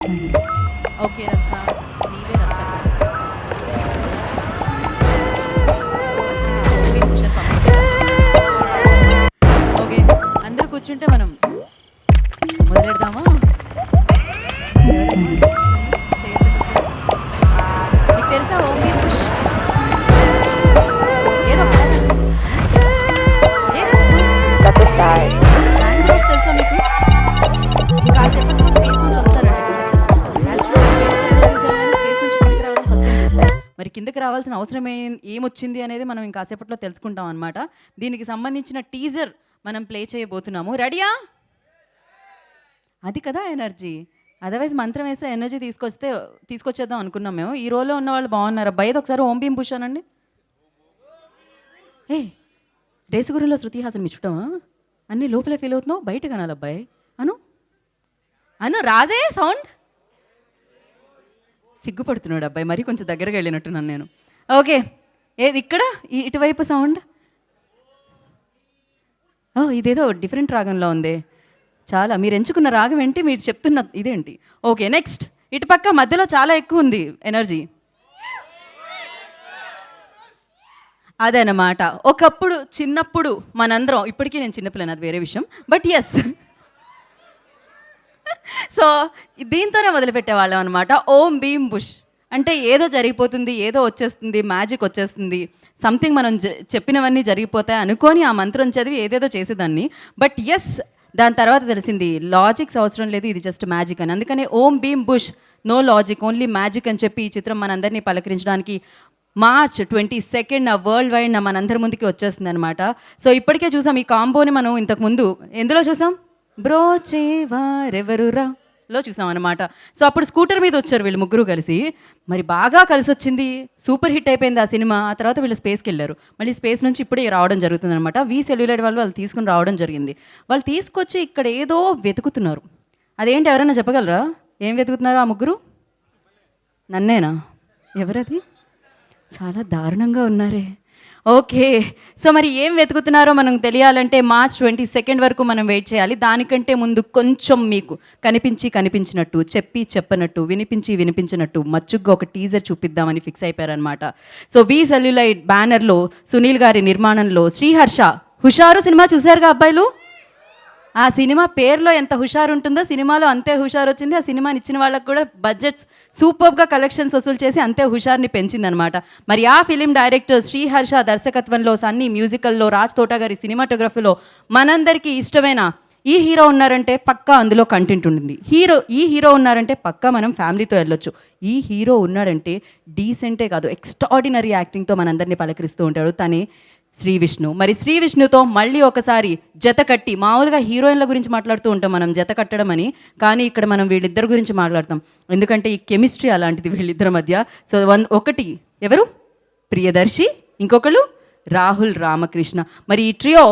Okay రచ్చ, నీవే రచ్చ. ఓకే, అందరూ కూర్చుంటే మనం మొదలెడదామా? మీకు తెలుసా ఓం భీమ్ బుష్? ఏదో తెలుసా మీకు? కాసేపట్లో స్పేస్ నుంచి వస్తారండి. మరి కిందకి రావాల్సిన అవసరం ఏమొచ్చింది అనేది మనం ఇంకాసేపట్లో తెలుసుకుంటాం అనమాట. దీనికి సంబంధించిన టీజర్ మనం ప్లే చేయబోతున్నాము. రెడీయా? అది కదా ఎనర్జీ. అదర్వైజ్ మంత్రం వేస్తే ఎనర్జీ తీసుకొచ్చేద్దాం అనుకున్నాం మేము. ఈ రోల్లో ఉన్న వాళ్ళు బాగున్నారు. అబ్బాయి ఒకసారి ఓం భీమ్ బుష్ అనండి. ఏ రేసుగురిలో శృతి హాసన్ మిచ్చుటమా? అన్నీ లోపలే ఫీల్ అవుతున్నావు, బయట కనాలి అబ్బాయి. అను అను రాదే సౌండ్. సిగ్గుపడుతున్నాడు అబ్బాయి, మరీ కొంచెం దగ్గరగా వెళ్ళినట్టున్నాను నేను. ఓకే, ఏది ఇక్కడ ఇటువైపు సౌండ్? ఓ ఇదేదో డిఫరెంట్ రాగంలో ఉంది. చాలా మీరు ఎంచుకున్న రాగం ఏంటి, మీరు చెప్తున్న ఇదేంటి? ఓకే నెక్స్ట్, ఇటుపక్క మధ్యలో చాలా ఎక్కువ ఉంది ఎనర్జీ. అదనమాట. ఒకప్పుడు చిన్నప్పుడు మనందరం, ఇప్పటికీ నేను చిన్నపిల్లని, అది వేరే విషయం, బట్ ఎస్. సో దీంతోనే మొదలుపెట్టేవాళ్ళం అనమాట. ఓం భీమ్ బుష్ అంటే ఏదో జరిగిపోతుంది, ఏదో వచ్చేస్తుంది, మ్యాజిక్ వచ్చేస్తుంది, సంథింగ్ మనం చెప్పినవన్నీ జరిగిపోతాయి అనుకొని ఆ మంత్రం చదివి ఏదేదో చేసేదాన్ని. బట్ ఎస్, దాని తర్వాత తెలిసింది లాజిక్స్ అవసరం లేదు, ఇది జస్ట్ మ్యాజిక్ అని. అందుకని Om Bheem Bush, no logic, only magic అని చెప్పి ఈ చిత్రం మనందరినీ పలకరించడానికి March 22 వరల్డ్ వైడ్ మనందరి ముందుకి వచ్చేస్తుంది అనమాట. సో ఇప్పటికే చూసాం ఈ కాంబోని. మనం ఇంతకుముందు ఎందులో చూసాం? బ్రోచేవారెవరురా లో చూసాం అనమాట. సో అప్పుడు స్కూటర్ మీద వచ్చారు వీళ్ళు ముగ్గురు కలిసి. మరి బాగా కలిసి వచ్చింది, సూపర్ హిట్ అయిపోయింది ఆ సినిమా. ఆ తర్వాత వీళ్ళు స్పేస్కి వెళ్ళారు. మళ్ళీ స్పేస్ నుంచి ఇప్పుడే రావడం జరుగుతుంది అనమాట. వి సెల్యులాయిడ్ వాళ్ళు తీసుకుని రావడం జరిగింది. వాళ్ళు తీసుకొచ్చి ఇక్కడ ఏదో వెతుకుతున్నారు. అదేంటి ఎవరైనా చెప్పగలరా? ఏం వెతుకుతున్నారు ఆ ముగ్గురు? నన్నేనా? ఎవరది? చాలా దారుణంగా ఉన్నారే. ఓకే, సో మరి ఏం వెతుకుతున్నారో మనం తెలియాలంటే March 22 వరకు మనం వెయిట్ చేయాలి. దానికంటే ముందు కొంచెం మీకు కనిపించినట్టు, చెప్పనట్టు, వినిపించినట్టు మచ్చుగ్గా ఒక టీజర్ చూపిద్దామని ఫిక్స్ అయిపోయారనమాట. సో వి సెల్యులాయిడ్ బ్యానర్లో సునీల్ గారి నిర్మాణంలో శ్రీహర్ష హుషారు సినిమా చూశారుగా అబ్బాయిలు? ఆ సినిమా పేరులో ఎంత హుషారు ఉంటుందో సినిమాలో అంతే హుషారు వచ్చింది. ఆ సినిమాని ఇచ్చిన వాళ్ళకు కూడా బడ్జెట్స్ సూపర్గా కలెక్షన్స్ వసూలు చేసి అంతే హుషారుని పెంచిందనమాట. మరి ఆ ఫిలిం డైరెక్టర్ శ్రీహర్ష దర్శకత్వంలో, సన్నీ మ్యూజికల్లో, రాజ్ తోట గారి సినిమాటోగ్రఫీలో మనందరికీ ఇష్టమైన ఈ హీరో ఉన్నారంటే పక్కా అందులో కంటెంట్ ఉంటుంది. ఈ హీరో ఉన్నారంటే పక్కా మనం ఫ్యామిలీతో వెళ్ళొచ్చు. ఈ హీరో ఉన్నాడంటే డీసెంటే కాదు, ఎక్స్ట్రాడినరీ యాక్టింగ్తో మనందరినీ పలకరిస్తూ ఉంటాడు. తనే శ్రీ విష్ణు. మరి శ్రీ విష్ణుతో మళ్ళీ ఒకసారి జత కట్టి, మామూలుగా హీరోయిన్ల గురించి మాట్లాడుతూ ఉంటాం మనం జత కట్టడం అని, కానీ ఇక్కడ మనం వీళ్ళిద్దరి గురించి మాట్లాడతాం. ఎందుకంటే ఈ కెమిస్ట్రీ అలాంటిది వీళ్ళిద్దరి మధ్య. సో ఒకటి ఎవరు? ప్రియదర్శి, ఇంకొకళ్ళు రాహుల్ రామకృష్ణ. మరి ఈ ట్రియో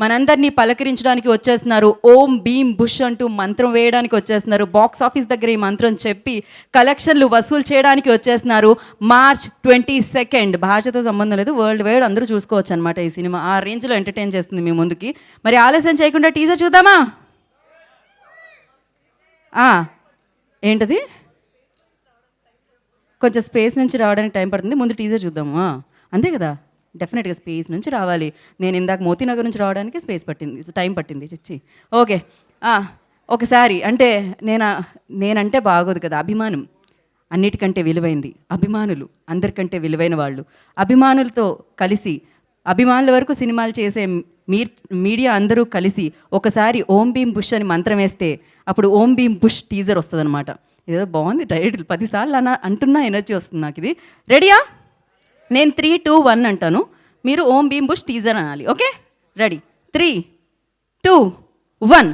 మనందరినీ పలకరించడానికి వచ్చేస్తున్నారు. ఓం భీమ్ బుష్ అంటూ మంత్రం వేయడానికి వచ్చేస్తున్నారు. బాక్స్ ఆఫీస్ దగ్గర ఈ మంత్రం చెప్పి కలెక్షన్లు వసూలు చేయడానికి వచ్చేస్తున్నారు. March 22. భాషతో సంబంధం లేదు, వరల్డ్ వైడ్ అందరూ చూసుకోవచ్చు అనమాట. ఈ సినిమా ఆ రేంజ్లో ఎంటర్టైన్ చేస్తుంది మీ ముందుకి. మరి ఆలస్యం చేయకుండా టీజర్ చూద్దామా? ఏంటది? కొంచెం స్పేస్ నుంచి రావడానికి టైం పడుతుంది, ముందు టీజర్ చూద్దామా? అంతే కదా, డెఫినెట్గా స్పేస్ నుంచి రావాలి. నేను ఇందాక మోతీనగర్ నుంచి రావడానికి టైం పట్టింది చిచ్చి. ఓకే, ఒకసారి అంటే నేనంటే బాగోదు కదా. అభిమానం అన్నిటికంటే విలువైంది. అభిమానులు అందరికంటే విలువైన వాళ్ళు. అభిమానులతో కలిసి, అభిమానుల వరకు సినిమాలు చేసే మీడియా అందరూ కలిసి ఒకసారి ఓం భీమ్ బుష్ అని మంత్రం వేస్తే అప్పుడు ఓం భీమ్ బుష్ టీజర్ వస్తుంది అనమాట. ఏదో బాగుంది టైటిల్, 10 సార్లు అంటున్నా ఎనర్జీ వస్తుంది నాకు ఇది. రెడీయా? నేను 3, 2, 1 అంటాను, మీరు ఓం భీమ్ బుష్ టీజర్ అనాలి. Okay, ready? 3, 2, 1.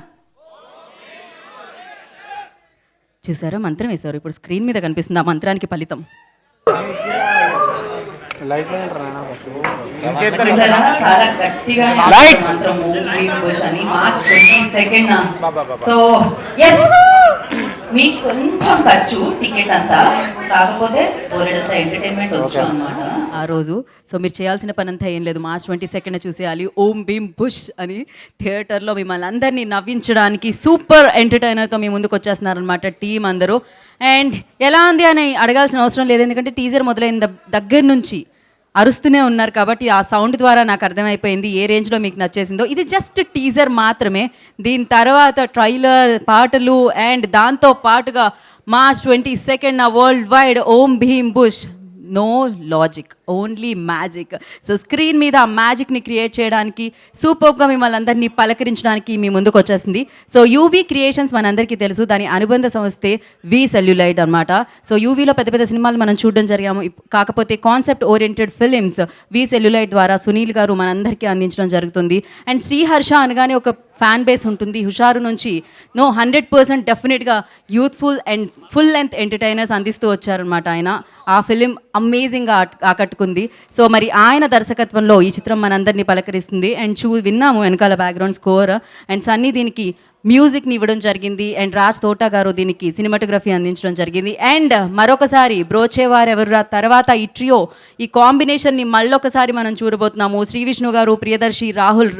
చూసారా, మంత్రం వేశారు. ఇప్పుడు స్క్రీన్ మీద కనిపిస్తుంది ఆ మంత్రానికి ఫలితం. చాలా గట్టిగా మంత్రం ఓం భీమ్ బుష్ అని March 22. సో ఎస్ మీకు కొంచెం ఖర్చు టికెట్ అంతా, కాకపోతే బోలెడంత ఎంటర్టైన్మెంట్ వచ్చు అనమాట ఆ రోజు. సో మీరు చేయాల్సిన పని అంతా ఏం లేదు, మార్చ్ 22 చూసేయాలి ఓం భీమ్ బుష్ అని థియేటర్లో మిమ్మల్ని అందరినీ నవ్వించడానికి సూపర్ ఎంటర్టైనర్తో మీ ముందుకు వచ్చేస్తున్నారనమాట టీం అందరూ. అండ్ ఎలా ఉంది అని అడగాల్సిన అవసరం లేదు, ఎందుకంటే టీజర్ మొదలైన దగ్గర నుంచి అరుస్తూనే ఉన్నారు కాబట్టి ఆ సౌండ్ ద్వారా నాకు అర్థమైపోయింది ఏ రేంజ్లో మీకు నచ్చేసిందో. ఇది జస్ట్ టీజర్ మాత్రమే, దీని తర్వాత ట్రైలర్, పాటలు అండ్ దాంతో పాటుగా March 22 world wide Om Bheem Bush. No logic, only magic. So screen మీద ఆ మ్యాజిక్ని క్రియేట్ చేయడానికి, సూపర్గా మిమ్మల్ని అందరినీ పలకరించడానికి మీ ముందుకు వచ్చేసింది. సో యూవీ క్రియేషన్స్ మనందరికీ తెలుసు, దాని అనుబంధ సంస్థే వి సెల్యులైట్ అనమాట. సో యూవీలో పెద్ద పెద్ద సినిమాలు మనం చూడడం జరిగాము, కాకపోతే కాన్సెప్ట్ ఓరియంటెడ్ ఫిలిమ్స్ వి సెల్యులైట్ ద్వారా సునీల్ గారు మనందరికీ అందించడం జరుగుతుంది. అండ్ శ్రీహర్ష అనగానే ఒక ఫ్యాన్ బేస్ ఉంటుంది. హుషారు నుంచి 100% డెఫినెట్గా youthful and full length entertainers అందిస్తూ వచ్చారనమాట ఆయన. ఆ ఫిలిం అమేజింగ్గా ఆకట్టుకుంది. సో మరి ఆయన దర్శకత్వంలో ఈ చిత్రం మనందరినీ పలకరిస్తుంది. అండ్ విన్నాము వెనకాల బ్యాక్గ్రౌండ్ స్కోర్, అండ్ సన్నీ దీనికి మ్యూజిక్ని ఇవ్వడం జరిగింది. అండ్ రాజ్ తోటా గారు దీనికి సినిమాటోగ్రఫీ అందించడం జరిగింది. అండ్ మరొకసారి బ్రోచేవారెవరురా తర్వాత ఈ ట్రియో, ఈ కాంబినేషన్ని మళ్ళొకసారి మనం చూడబోతున్నాము. శ్రీ విష్ణు గారు, ప్రియదర్శి, రాహుల్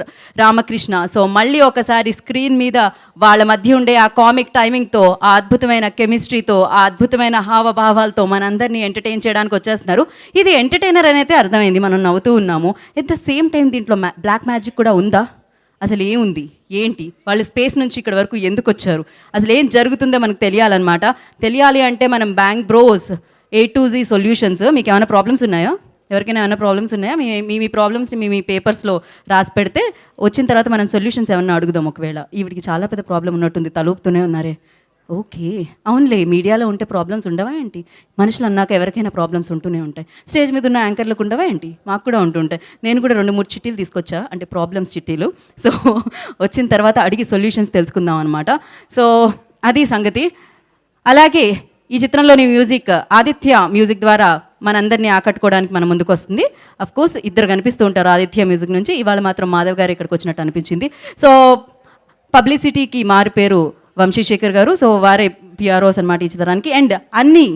రామకృష్ణ. సో మళ్ళీ ఒకసారి స్క్రీన్ మీద వాళ్ళ మధ్య ఉండే ఆ కామిక్ టైమింగ్తో, ఆ అద్భుతమైన కెమిస్ట్రీతో, ఆ అద్భుతమైన హావభావాలతో మనందరినీ ఎంటర్టైన్ చేయడానికి వచ్చేస్తున్నారు. ఇది ఎంటర్టైనర్ అనేది అర్థమైంది, మనం నవ్వుతూ ఉన్నాము. ఎట్ ద సేమ్ టైం దీంట్లో బ్లాక్ మ్యాజిక్ కూడా ఉందా? అసలు ఏముంది ఏంటి, వాళ్ళు స్పేస్ నుంచి ఇక్కడ వరకు ఎందుకు వచ్చారు, అసలు ఏం జరుగుతుందో మనకు తెలియాలన్నమాట. తెలియాలి అంటే మనం bank bros A to Z solutions. మీకు ఏమైనా ప్రాబ్లమ్స్ ఉన్నాయా? ఎవరికైనా ఏమైనా ప్రాబ్లమ్స్ ఉన్నాయా? మీ ప్రాబ్లమ్స్ని మీ పేపర్స్లో రాసి పెడితే వచ్చిన తర్వాత మనం సొల్యూషన్స్ ఏమన్నా అడుగుదాం. ఒకవేళ ఈవిడికి చాలా పెద్ద ప్రాబ్లం ఉన్నట్టుంది, తలూపుతూనే ఉన్నారే. ఓకే, అవునులే, మీడియాలో ఉంటే ప్రాబ్లమ్స్ ఉండవా ఏంటి? మనుషులు అన్నాక ఎవరికైనా ప్రాబ్లమ్స్ ఉంటూనే ఉంటాయి. స్టేజ్ మీద ఉన్న యాంకర్లకు ఉండవా ఏంటి? మాకు కూడా ఉంటుంటాయి. నేను కూడా 2-3 చిట్టీలు తీసుకొచ్చా, అంటే ప్రాబ్లమ్స్ చిట్టీలు. సో వచ్చిన తర్వాత అడిగి సొల్యూషన్స్ తెలుసుకుందాం అనమాట. సో అది సంగతి. అలాగే ఈ చిత్రంలోని మ్యూజిక్ ఆదిత్య మ్యూజిక్ ద్వారా మనందరినీ ఆకట్టుకోవడానికి మన ముందుకు వస్తుంది. అఫ్కోర్స్ ఇద్దరు కనిపిస్తూ ఉంటారు ఆదిత్య మ్యూజిక్ నుంచి. ఇవాళ మాత్రం మాధవ్ గారు ఇక్కడికి వచ్చినట్టు అనిపించింది. సో పబ్లిసిటీకి మారు పేరు వంశీశేఖర్ గారు. సో వారే పిఆర్ఓస్ అనమాట ఈ చిత్రానికి. అండ్ అన్ని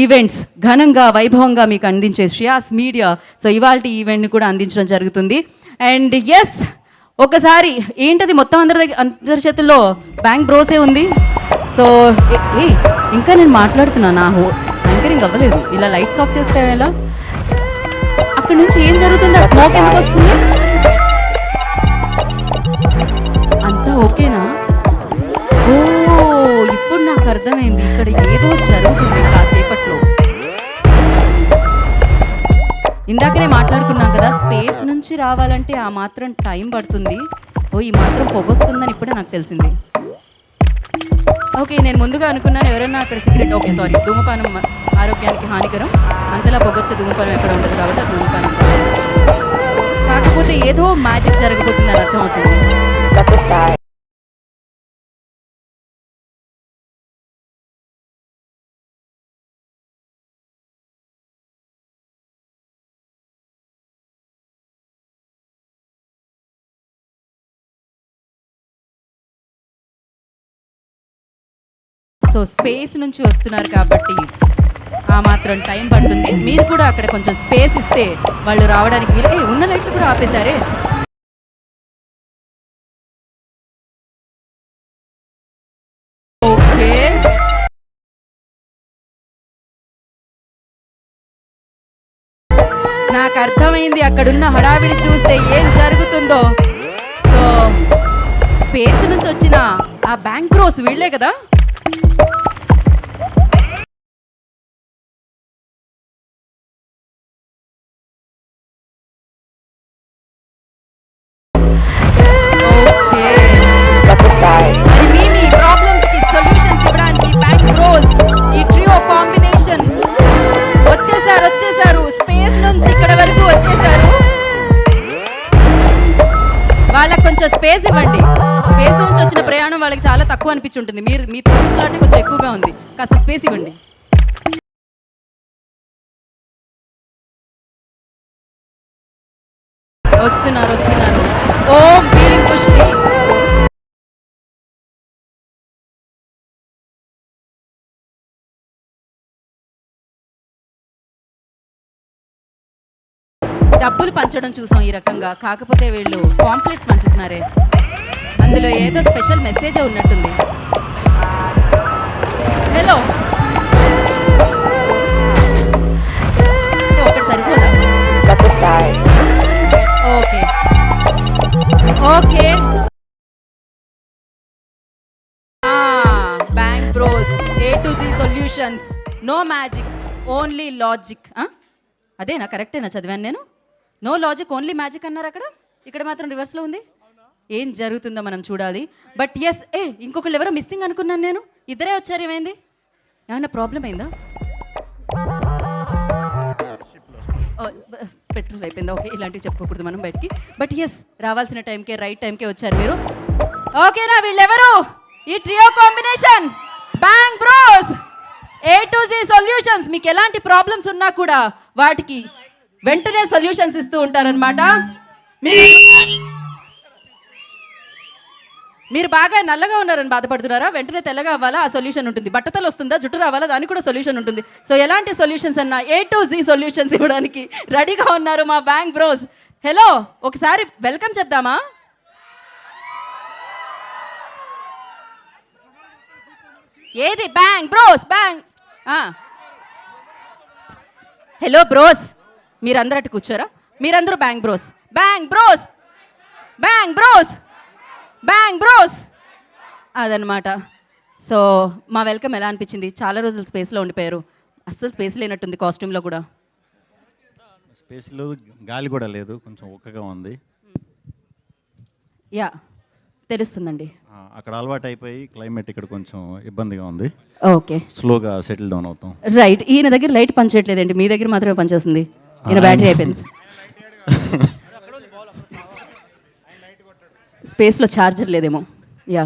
ఈవెంట్స్ ఘనంగా వైభవంగా మీకు అందించే శ్రేయాస్ మీడియా సో ఇవాళ ఈవెంట్ని కూడా అందించడం జరుగుతుంది. అండ్ ఎస్, ఒకసారి ఏంటది మొత్తం అందరి చేతుల్లో బ్యాంక్ బ్రోసే ఉంది. సో ఇంకా నేను మాట్లాడుతున్నా, నా యాంకరింగ్ అవ్వలేదు. ఇలా లైట్స్ ఆఫ్ చేస్తే ఎలా? అక్కడ నుంచి ఏం జరుగుతుంది? ఆ స్మోక్ ఎందుకు వస్తుంది? అంతా ఓకేనా? ఓ, ఇప్పుడు నాకు అర్థమైంది, ఇక్కడ ఏదో జరుగుతుంది కాసేపట్లో. ఇందాకనే మాట్లాడుకున్నాం కదా, స్పేస్ నుంచి రావాలంటే ఆ మాత్రం టైం పడుతుంది. ఓ, ఈ మాత్రం పొగొస్తుందని ఇప్పుడే నాకు తెలిసింది. ఓకే, నేను ముందుగా అనుకున్నాను ఎవరన్నా అక్కడ సిగరెట్, ఓకే సారీ, ధూమపానం ఆరోగ్యానికి హానికరం, అంతలా పొగొచ్చే ధూమపానం ఎక్కడ ఉండదు కాబట్టి అది ధూమపానం కాకపోతే ఏదో మ్యాజిక్ జరగబోతుందని అర్థమవుతుంది. సో స్పేస్ నుంచి వస్తున్నారు కాబట్టి ఆ మాత్రం టైం పడుతుంది. మీరు కూడా అక్కడ కొంచెం స్పేస్ ఇస్తే వాళ్ళు రావడానికి వీలు. ఉన్న లైట్లు కూడా ఆపేశారే. ఓకే, నాకు అర్థమైంది అక్కడున్న హడావిడి చూస్తే ఏం జరుగుతుందో. సో స్పేస్ నుంచి వచ్చిన ఆ బ్యాంక్ బ్రోస్ వీళ్ళే కదా. వచ్చేసారు స్పేస్ నుంచి ఇక్కడ వరకు వచ్చేసారు. వాళ్ళకి కొంచెం స్పేస్ ఇవ్వండి. స్పేస్ నుంచి వచ్చిన ప్రయాణం వాళ్ళకి చాలా తక్కువ అనిపించుంటుంది. మీ స్లాట్ కొంచెం ఎక్కువగా ఉంది, కాస్త స్పేస్ ఇవ్వండి. వస్తున్నారు. ఓం భీమ్ పుష్పి. డబ్బులు పంచడం చూసాం ఈ రకంగా, కాకపోతే వీళ్ళు పాంప్లెట్స్ పంచుతున్నారే, అందులో ఏదో స్పెషల్ మెసేజ్ ఉన్నట్టుంది. హలో, ఒకటి సరిపోదా? Okay okay. Bank bros, A to Z సొల్యూషన్స్, నో మ్యాజిక్ ఓన్లీ లాజిక్. అదేనా, కరెక్టేనా చదివాను నేను? నో లాజిక్ ఓన్లీ మ్యాజిక్ అన్నారు అక్కడ, ఇక్కడ మాత్రం రివర్స్లో ఉంది. ఏం జరుగుతుందో మనం చూడాలి. బట్ ఎస్, ఇంకొకళ్ళు ఎవరో మిస్సింగ్ అనుకున్నాను నేను. ఇద్దరే వచ్చారు, ఏమైంది? ఏమైనా ప్రాబ్లం అయిందా? పెట్రోల్ అయిపోయిందా? ఓకే, ఇలాంటివి చెప్పుకోకూడదు మనం బయటికి. బట్ ఎస్, రావాల్సిన టైంకే రైట్ టైంకే వచ్చారు మీరు. ఓకేనా? వీళ్ళెవరు? ఈ trio combination bank bros, A to Z solutions. మీకు ఎలాంటి ప్రాబ్లమ్స్ ఉన్నా కూడా వాటికి వెంటనే సొల్యూషన్స్ ఇస్తూ ఉంటారనమాట. మీరు బాగా నల్లగా ఉన్నారని బాధపడుతున్నారా? వెంటనే తెల్లగా అవ్వాలా? ఆ సొల్యూషన్ ఉంటుంది. బట్టతలు వస్తుందా, జుట్టు రావాలా, దానికి కూడా సొల్యూషన్ ఉంటుంది. సో ఎలాంటి సొల్యూషన్స్ అన్నా A to Z సొల్యూషన్స్ ఇవ్వడానికి రెడీగా ఉన్నారు మా బ్యాంక్ బ్రోస్. హలో, ఒకసారి వెల్కమ్ చెప్దామా? ఏది bank bros? Bank. Hello bros, మీరందరూ అటు కూర్చోరా? మీరందరూ bank bros, bank bros, bank bros, bank bros, అదనమాట. సో మా వెల్కమ్ ఎలా అనిపించింది? చాలా రోజులు స్పేస్లో ఉండిపోయారు, అస్సలు స్పేస్ లేనట్టుంది కాస్ట్యూమ్లో కూడా. స్పేస్లో గాలి కూడా లేదు, కొంచెం ఒక్కగా ఉంది. యా, తెలుస్తుందండి. అక్కడ అలవాటు అయిపోయి క్లైమేట్ ఇక్కడ కొంచెం ఇబ్బందిగా ఉంది. ఓకే, స్లోగా సెటిల్ డౌన్ అవుతాం. రైట్. ఈయన దగ్గర లైట్ పనిచేయట్లేదండి, మీ దగ్గర మాత్రమే పనిచేస్తుంది. ఈయన బ్యాటరీ అయిపోయింది. స్పేస్లో ఛార్జర్ లేదేమో. యా,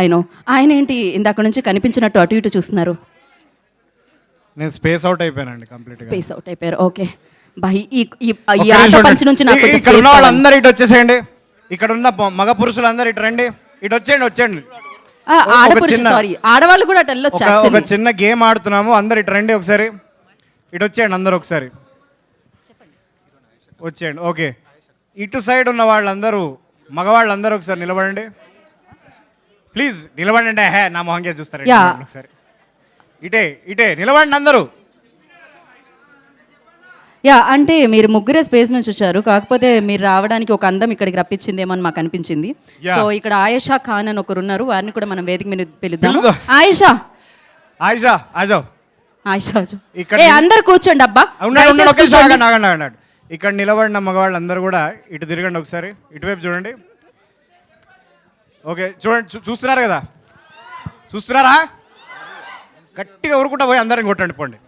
అయినో. ఆయన ఏంటి ఇందాక నుంచి కనిపించినట్టు అటు ఇటు చూస్తున్నారు? నేను స్పేస్ అవుట్ అయిపోయానండి, కంప్లీట్ స్పేస్ అవుట్ అయిపోయారు. ఓకే బై, ఈ ఆట పంచి నుంచి నాకు ఇక్కడ ఉన్న వాళ్ళందరూ ఇటు వచ్చేసేయండి. ఇక్కడ ఉన్న మగ పురుషులందరూ ఇటు రండి, ఇటు వచ్చేయండి, వచ్చేయండి. ఆడవాళ్ళు కూడా అటు వెళ్ళొచ్చు. ఒక చిన్న గేమ్ ఆడుతున్నాము, అందరు ఇటు రండి ఒకసారి, ఇటు వచ్చేయండి అందరు ఒకసారి వచ్చేయండి. ఓకే, ఇటు సైడ్ ఉన్న వాళ్ళందరూ, మగవాళ్ళందరూ ఒకసారి నిలబడండి ప్లీజ్. నిలబడండి, హే నా మొహంగా చూస్తారు ఒకసారి. ఇటే ఇటే నిలబడండి అందరూ. యా, అంటే మీరు ముగ్గురే స్పేస్ నుంచి వచ్చారు, కాకపోతే మీరు రావడానికి ఒక అందం ఇక్కడికి రప్పించిందేమో అని మాకు అనిపించింది. సో ఇక్కడ ఆయేషా ఖాన్ అని ఒకరు ఉన్నారు, వారిని కూడా మనం వేదిక మీద పిలుద్దాం. ఆయేషా, ఆయిషా ఆజో, ఆయేషా ఇక్కడ అందరు కూర్చోండి అబ్బా. ఇక్కడ నిలబడిన మగవాళ్ళు అందరూ కూడా ఇటు తిరగండి ఒకసారి, ఇటువైపు చూడండి. ఓకే, చూడండి, చూస్తున్నారు కదా, చూస్తున్నారా? గట్టిగా ఊరుకుంటా పోయి అందరిని కొట్టండి పోండి.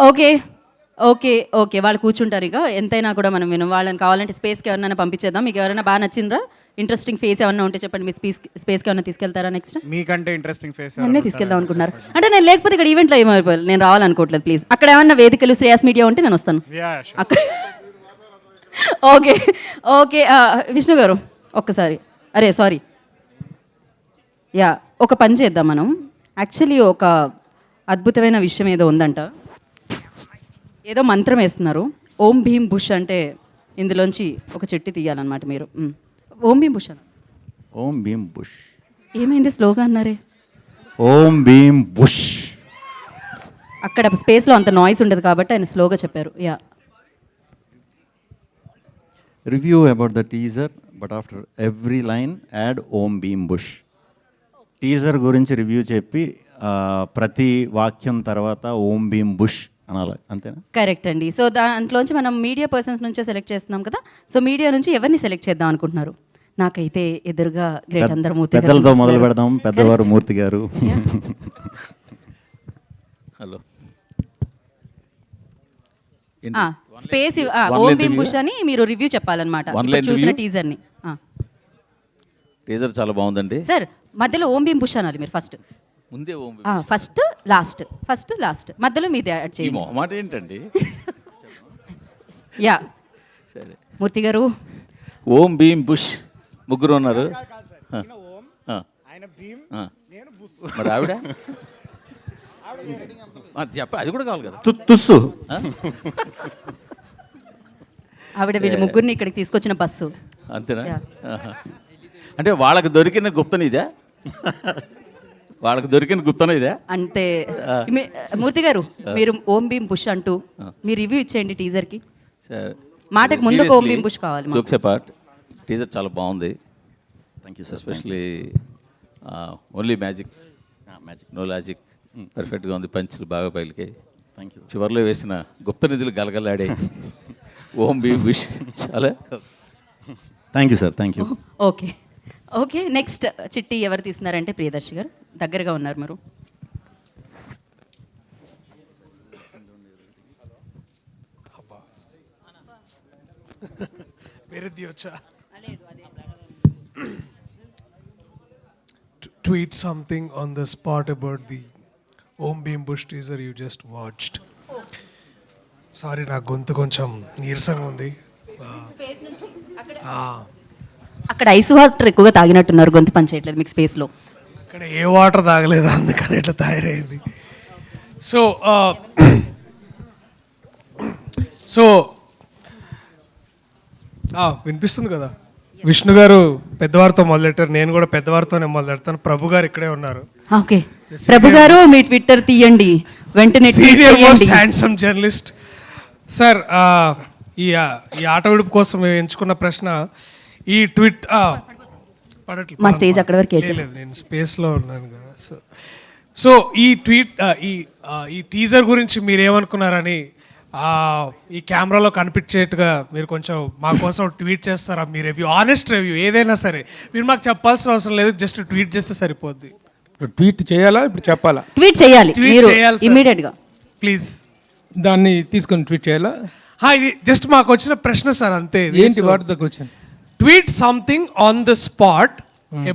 ఓకే ఓకే ఓకే, వాళ్ళు కూర్చుంటారు. ఇక ఎంతైనా కూడా మనం వాళ్ళని కావాలంటే స్పేస్కి ఎవరైనా పంపించేద్దాం. మీకు ఎవరైనా బాగా నచ్చిండ్రా? ఇంట్రెస్టింగ్ ఫేస్ ఏమన్నా ఉంటే చెప్పండి. మీ స్పేస్కి ఏమన్నా తీసుకెళ్తారా నెక్స్ట్? మీకంటే ఇంట్రెస్టింగ్ ఫేస్ అన్నీ తీసుకెళ్దాం అనుకుంటున్నారు అంటే? నేను లేకపోతే ఇక్కడ ఈవెంట్లో ఏమైపోవాలి, నేను రావాలనుకోవట్లేదు. ప్లీజ్, అక్కడ ఏమన్నా వేదికలు శ్రేయాస్ మీడియా ఉంటే నేను వస్తాను అక్కడ. ఓకే ఓకే, విష్ణు గారు ఒక్కసారి, అరే సారీ. యా, ఒక పని చేద్దాం మనం. యాక్చువల్లీ ఒక అద్భుతమైన విషయం ఏదో ఉందంట, ఏదో మంత్రం వేస్తున్నారు. ఓం భీమ్ బుష్ అంటే ఇందులోంచి ఒక చెట్టు తీయాలన్నమాట మీరు. ఓం భీమ్ బుష్ అన్న. ఓం భీమ్ బుష్. ఏమైంది స్లోగా అన్నారే? ఓం భీమ్ బుష్. అక్కడ స్పేస్లో అంత నాయిస్ ఉండదు కాబట్టి ఆయన స్లోగా చెప్పారు. Yeah. Review about the teaser, but after every line add Om Bheem Bush. Teaser గురించి రివ్యూ చెప్పి ప్రతి వాక్యం తర్వాత ఓం భీమ్ బుష్ అనాలి, అంతేనా? కరెక్ట్ అండి. సో దాంట్లోంచి మనం మీడియా పర్సన్స్ నుంచే సెలెక్ట్ చేస్తున్నాం కదా. సో మీడియా నుంచి ఎవరిని సెలెక్ట్ చేద్దాం అనుకుంటున్నారు? నాకైతే ఎదురుగా గ్రేట్ అందరు మూర్తి గారు. పెద్దలతో మొదలు పెడదాం. పెద్దవారు మూర్తి గారు. హలో, స్పేస్ ఓం భీమ్ బుష్ అని మీరు రివ్యూ చెప్పాలన్నమాట చూసిన టీజర్ని. టీజర్ చాలా బాగుందండి సార్. మధ్యలో ఓం భీమ్ బుష్ అనాలి మీరు ఫస్ట్. ముందే ఓం ఫస్ట్ లాస్ట్ మధ్యలో మీది యాడ్ చేయండి. మొహమాట ఏంటండి? యా, సరే. మూర్తి గారు, ఓం భీమ్ బుష్ ముగ్గురు ఉన్నారు. మరి ఆవిడ చెప్ప అది కూడా కావాలి కదా. తుస్సు. ఆవిడ వీళ్ళు ముగ్గురిని ఇక్కడికి తీసుకొచ్చిన బస్సు. అంతేనా? Yeah. ఆహా. అంటే వాళ్ళకి దొరికిన గుప్తన ఇదే, వాళ్ళకి దొరికిన గుప్తన ఇదే. అంటే మూర్తి గారు మీరు ఓం భీమ్ బుష్ అంటూ మీ రివ్యూ ఇచ్చేయండి టీజర్కి. మాటకు ముందు ఓం భీమ్ బుష్ కావాలి మాకు. జోక్స్ అపార్ట్, టీజర్ చాలా బాగుంది. Thank you sir. Especially only magic, no logic పర్ఫెక్ట్గా ఉంది. పంచులు బాగా పైలికాయి. Thank you. చివరిలో వేసిన గుప్త నిధులు గలగలాడాయి. ఓం భీమ్ బుష్ చాలా. Thank you sir. Thank you. Okay okay, next చిట్టి ఎవరు తీస్తున్నారంటే ప్రియదర్శి గారు దగ్గరగా ఉన్నారు మీరు. Tweet something on the spot about the Om Beam Bush teaser you just watched. Sorry, నా గొంతు కొంచెం నీరసంగా ఉంది. అక్కడ ఐస్ వాటర్ ఎక్కువగా తాగినట్టున్నారు, గొంతు పని చేయట్లేదు మీకు స్పేస్లో. ఇక్కడ ఏ వాటర్ తాగలేదు, అందుకని ఇట్లా తయారైంది. సో సో వినిపిస్తుంది కదా. విష్ణు గారు పెద్దవారితో మొదలెట్టారు, నేను కూడా పెద్దవారితోనే మొదలెడతాను. ప్రభు గారు ఇక్కడే ఉన్నారు. ఓకే ప్రభు గారు మీ ట్విట్టర్ తీయండి వెంటనే, senior most handsome journalist sir. ఈ ఆట విడుపు కోసం మేము ఎంచుకున్న ప్రశ్న, ఈ ట్వీట్ పడట్లేదు, మా స్టేజ్ అక్కడ వరకు వేసి. లేదు, నేను స్పేస్లో ఉన్నాను కదా. సో ఈ ట్వీట్ ఈ టీజర్ గురించి మీరు ఏమనుకున్నారని ఈ కెమెరాలో కనిపించేట్టుగా మీరు కొంచెం మా కోసం ట్వీట్ చేస్తారా? మీ రివ్యూ, ఆనెస్ట్ రివ్యూ ఏదైనా సరే. మీరు మాకు చెప్పాల్సిన అవసరం లేదు, జస్ట్ ట్వీట్ చేస్తే సరిపోద్ది. ట్వీట్ చేయాలా, ఇప్పుడు చెప్పాలా? ట్వీట్ చేయాలి ట్వీట్ మీరు చేయాలి ఇమీడియట్ గా ప్లీజ్. దాన్ని తీసుకొని ట్వీట్ చేయాలా? ఇది జస్ట్ మాకు వచ్చిన ప్రశ్న సార్, అంతే. ఏంటి వాటి దగ్గర వచ్చింది? Tweet something on the spot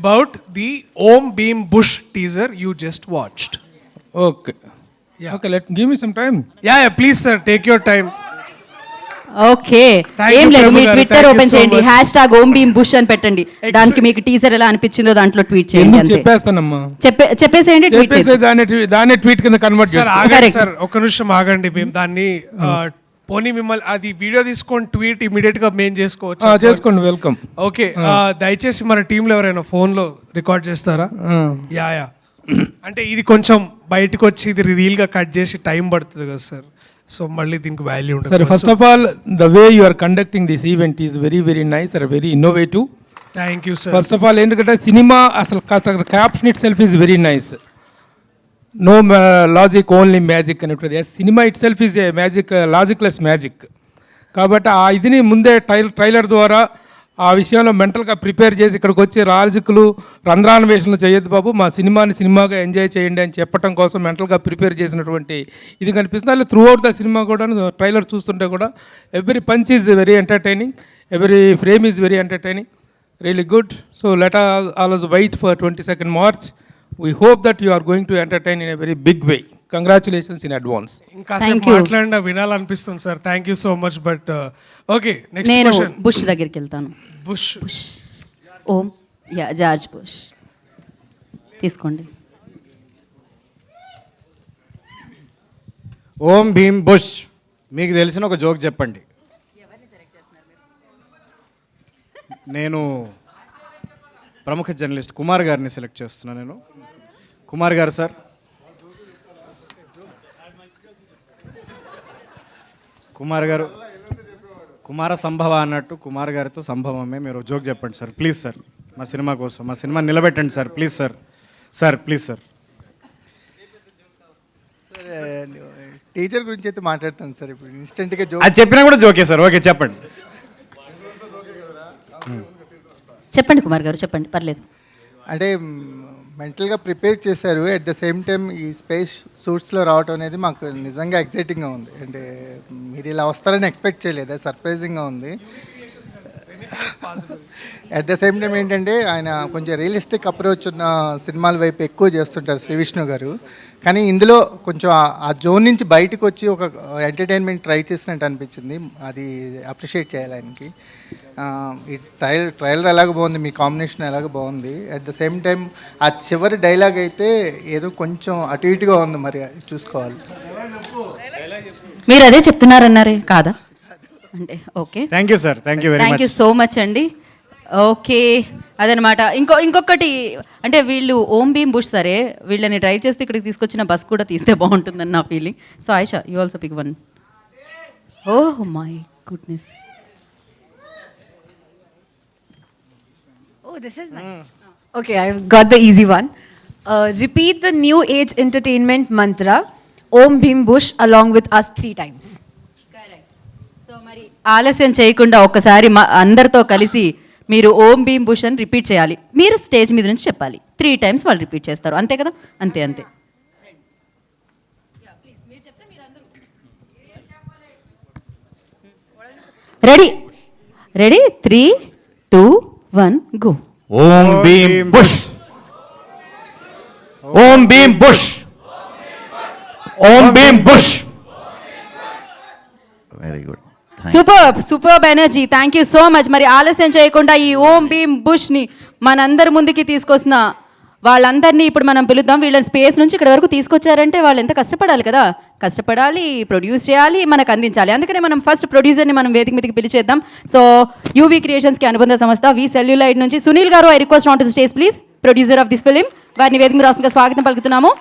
about the Om Bheem Bush teaser you just watched. Okay okay, let give me some time. Yeah please sir, take your time. Okay Thank ఏం you, లేదు, ప్రభు మీ గారు. Twitter Thank you open so చేయండి, much. Hash Om Bheem Bush అని పెట్టండి. దానికి మీకు teaser ఎలా అనిపించిందో దాంట్లో ట్వీట్ చేయండి ఎందుకు అంతే. చెప్పేస్తానమ్మా, చెప్పేసేయండి, ట్వీట్ చెప్పేసి చేయండి. దాన్ని ట్వీట్ కింద కన్వర్ట్ సార్ చేస్తాం. ఆగండి Correct. సార్, ఒక నిమిషం ఆగండి. మేము దాన్ని పోనీ మిమ్మల్ని అది వీడియో తీసుకొని ట్వీట్ ఇమీడియట్ గా మేము చేసుకోవచ్చు. చేసుకోండి, వెల్కమ్. ఓకే, దయచేసి మన టీంలో ఎవరైనా ఫోన్లో రికార్డ్ చేస్తారా? యా అంటే ఇది కొంచెం బయటకు వచ్చి ఇది రీల్ గా కట్ చేసి టైం పడుతుంది కదా సార్. సో మళ్ళీ దీనికి వాల్యూ ఉంటుంది. సరే, first of all the way you are conducting this event is very very nice and very innovative. Thank you sir. First of all ఎందుకంటే సినిమా అసలు caption itself is very nice. No logic, only magic అని ఉంటుంది. Cinema itself is a magic, logicless magic. కాబట్టి ఆ ఇదిని ముందే trailer ద్వారా ఆ విషయంలో మెంటల్గా ప్రిపేర్ చేసి ఇక్కడికి వచ్చి లాజిక్లు రంధ్రాన్వేషణలు చేయొద్దు బాబు, మా సినిమాని సినిమాగా ఎంజాయ్ చేయండి అని చెప్పడం కోసం మెంటల్గా ప్రిపేర్ చేసినటువంటి ఇది కనిపిస్తుంది. అలా త్రూ అవుట్ ద సినిమా కూడా ట్రైలర్ చూస్తుంటే కూడా every punch is very entertaining, every frame is very entertaining, really good. So let always wait for 22nd March. We hope that you are going to entertain in a very big way. Congratulations in advance. ఇంకా Thank you. మాట్లాడినా వినాలనిపిస్తుంది sir. Thank you so much. But okay, next నేను question. Bush దగ్గరికి వెళ్తాను. Bush. ఓం George bush తీసుకోండి. ఓం Bheem bush, మీకు తెలిసిన ఒక జోక్ చెప్పండి. నేను ప్రముఖ జర్నలిస్ట్ కుమార్ గారిని సెలెక్ట్ చేస్తున్నాను. నేను కుమార్ గారు సార్, కుమార్ గారు కుమార సంభవ అన్నట్టు కుమార్ గారితో సంభవమే. మీరు జోక్ చెప్పండి సార్, ప్లీజ్ సార్. మా సినిమా కోసం, మా సినిమా నిలబెట్టండి sir, please sir. Sir please sir. Teacher గురించి అయితే మాట్లాడతాను సార్. ఇప్పుడు ఇన్స్టెంట్గా జోక్ అది చెప్పినా కూడా జోకే సార్. ఓకే చెప్పండి. చెప్పండి కుమార్ గారు, చెప్పండి, పర్లేదు. అంటే మెంటల్గా ప్రిపేర్ చేశారు. అట్ ద సేమ్ టైం ఈ స్పేస్ సూట్స్లో రావటం అనేది మాకు నిజంగా ఎక్సైటింగ్గా ఉంది. అంటే మీరు ఇలా వస్తారని ఎక్స్పెక్ట్ చేయలేదు, సర్ప్రైజింగ్గా ఉంది. అట్ ద సేమ్ టైం ఏంటంటే ఆయన కొంచెం రియలిస్టిక్ అప్రోచ్ ఉన్న సినిమాల వైపు ఎక్కువ చేస్తుంటారు శ్రీ విష్ణు గారు. కానీ ఇందులో కొంచెం ఆ జోన్ నుంచి బయటకు వచ్చి ఒక ఎంటర్టైన్మెంట్ ట్రై చేసినట్టు అనిపించింది. అది అప్రిషియేట్ చేయాలి ఆయనకి. ఈ ట్రైలర్ ఎలాగ బాగుంది, మీ కాంబినేషన్ ఎలాగ బాగుంది. అట్ ద సేమ్ టైం ఆ చివరి డైలాగ్ అయితే ఏదో కొంచెం అటు ఇటుగా ఉంది, మరి చూసుకోవాలి. మీరు అదే చెప్తున్నారన్నారే కాదా అంటే okay, thank you sir, thank you very thank you much. So much అండి. ఓకే అదనమాట. ఇంకొకటి అంటే వీళ్ళు ఓం భీమ్ బుష్ సరే, వీళ్ళని డ్రైవ్ చేస్తే ఇక్కడికి తీసుకొచ్చిన బస్ కూడా తీస్తే బాగుంటుందని నా feeling. So Ayesha, you also pick one. Oh my goodness. Oh, this is nice. Okay, I've got the easy one. Repeat the new age entertainment mantra, Om Bhim Bush, along with us 3 times. So మరి ఆలస్యం చేయకుండా ఒక్కసారి అందరితో కలిసి మీరు ఓం భీమ్ బుష్ అని repeat చేయాలి. మీరు స్టేజ్ మీద నుంచి చెప్పాలి. 3 times వాళ్ళు రిపీట్ చేస్తారు, అంతే కదా? అంతే అంతే. Ready ready 3, 2, 1 go. Om Bheem Bush, Om Bheem Bush, Om Bheem Bush. Very good. Super energy. Thank you so much. మరి ఆలస్యం చేయకుండా ఈ ఓం భీమ్ బుష్ని మనందరి ముందుకి తీసుకొస్తున్న వాళ్ళందరినీ ఇప్పుడు మనం పిలుద్దాం. వీళ్ళని స్పేస్ నుంచి ఇక్కడ వరకు తీసుకొచ్చారంటే వాళ్ళు ఎంత కష్టపడాలి కదా, కష్టపడాలి, ప్రొడ్యూస్ చేయాలి, మనకు అందించాలి. అందుకనే మనం ఫస్ట్ ప్రొడ్యూసర్ని మనం వేదిక మీదకి పిలిచేద్దాం. సో యూవీ క్రియేషన్స్కి అనుబంధ సంస్థ వి సెల్యులైడ్ నుంచి సునీల్ గారు, I request on to the stage please, producer of this film. వారిని వేదిక మీద రాష్ట్రంగా స్వాగతం పలుకుతున్నాము.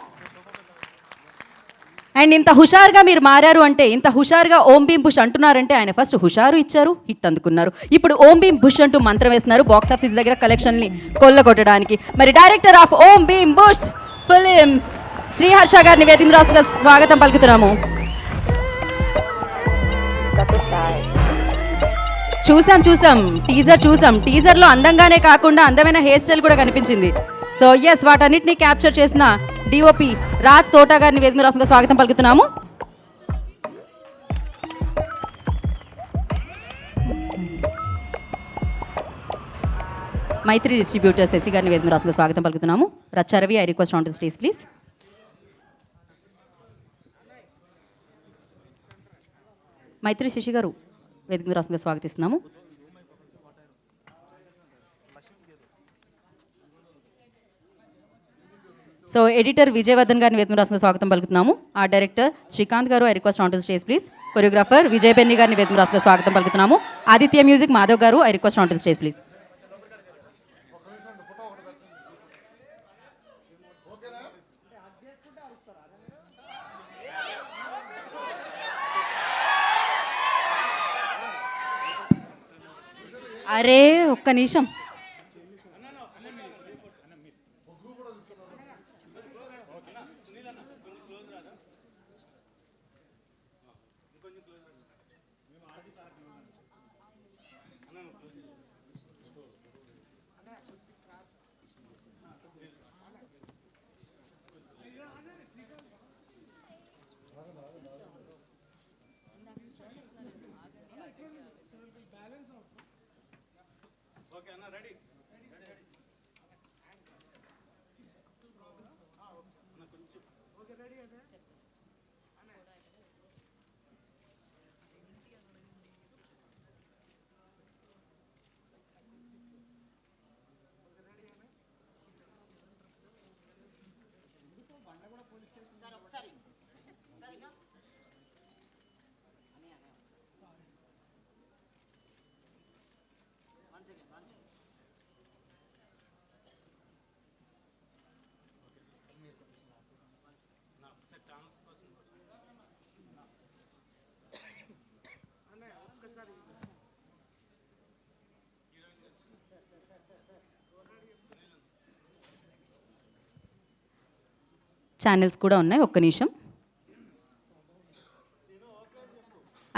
అండ్ ఇంత హుషారుగా మీరు మారారు అంటే, ఇంత హుషారుగా ఓం భీమ్ బుష్ అంటున్నారంటే ఆయన ఫస్ట్ హుషారు ఇచ్చారు, హిట్ అందుకున్నారు. ఇప్పుడు ఓం భీమ్ బుష్ అంటూ మంత్రం వేస్తున్నారు బాక్స్ ఆఫీస్ దగ్గర కలెక్షన్ని కొల్లగొట్టడానికి. మరి director of Om Bheem Bush film Sriharsha గారిని వేదిక రాష్ట్రంగా స్వాగతం పలుకుతున్నాము. చూసాం టీజర్లో అందంగానే కాకుండా అందమైన హెయిర్ స్టైల్ కూడా కనిపించింది. సో ఎస్, వాటన్నిటిని క్యాప్చర్ చేసిన డిఓపి రాజ్ తోటా గారిని వేదిక రాష్ట్రంగా స్వాగతం పలుకుతున్నాము. మైత్రి డిస్ట్రిబ్యూటర్ శశి గారిని వేదిక రాష్ట్రంగా స్వాగతం పలుకుతున్నాము. రచ్చారవి, I request on to stage please. మైత్రి శశి గారు వేదిక మీద రాష్ట్రంగా స్వాగతిస్తున్నాము. సో ఎడిటర్ విజయవర్ధన్ గారిని వేదిక మీద రాష్ట్రంగా స్వాగతం పలుకుతున్నాము. ఆ డైరెక్టర్ శ్రీకాంత్ గారు, I request on to stage please. Choreographer Vijay Benny గారిని వేదిక మీద రాష్ట్రంగా స్వాగతం పలుకుతున్నాము. ఆదిత్య మ్యూజిక్ మాధవ్ గారు, I request on to stage please. అరే ఒక్క నిమిషం, ఛానల్స్ కూడా ఉన్నాయి. ఒక్క నిమిషం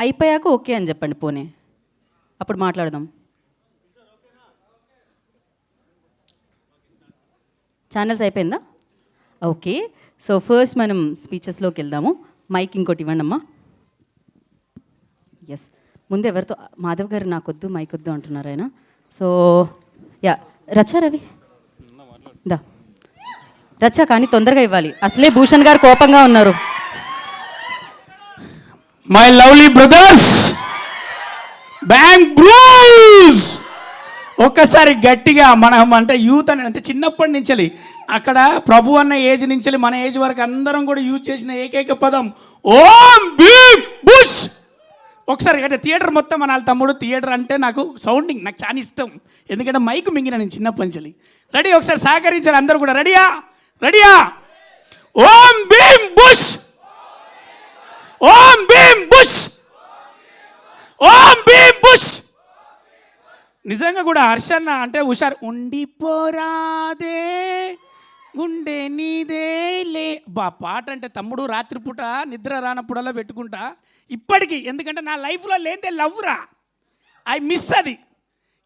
అయిపోయాక ఓకే అని చెప్పండి, పోనీ అప్పుడు మాట్లాడదాం. ఛానల్స్ అయిపోయిందా? ఓకే. సో ఫస్ట్ మనం స్పీచెస్లోకి వెళ్దాము. మైక్ ఇంకోటి ఇవ్వండి అమ్మా. ఎస్, ముందు ఎవరితో మాధవ్ గారు నాకొద్దు మైకొద్దు అంటున్నారు ఆయన. సో యా రచ్చా రవి దా రచ్చా, కానీ తొందరగా ఇవ్వాలి, అసలే భూషణ్ గారు కోపంగా ఉన్నారు. My lovely brothers, bang Bruce, ఒక్కసారి గట్టిగా మనం అంటే యూత్ అని అంటే చిన్నప్పటి నుంచి అక్కడ ప్రభు అన్న ఏజ్ నుంచి మన ఏజ్ వరకు అందరం కూడా యూజ్ చేసిన ఏకైక పదం ఓం భీమ్ బుష్. ఒకసారి అంటే థియేటర్ మొత్తం మన తమ్ముడు థియేటర్ అంటే నాకు సౌండింగ్ నాకు చాలా ఇష్టం, ఎందుకంటే మైక్ మింగిన నేను చిన్నప్పటి నుంచి. రెడీ, ఒకసారి సహకరించాలి అందరూ కూడా. రెడీయా? రెడీయా? ఓం భీమ్ బుష్, ఓం భీమ్ బుష్, ఓం భీమ్ బుష్. నిజంగా కూడా హర్షన్న అంటే హుషారు. ఉండిపోరాదే గుండె నీదే లే బా పాట అంటే తమ్ముడు రాత్రిపూట నిద్ర రానప్పుడల్లా పెట్టుకుంటా ఇప్పటికీ, ఎందుకంటే నా లైఫ్లో లేనిదే లవ్ రా, ఐ మిస్ అది.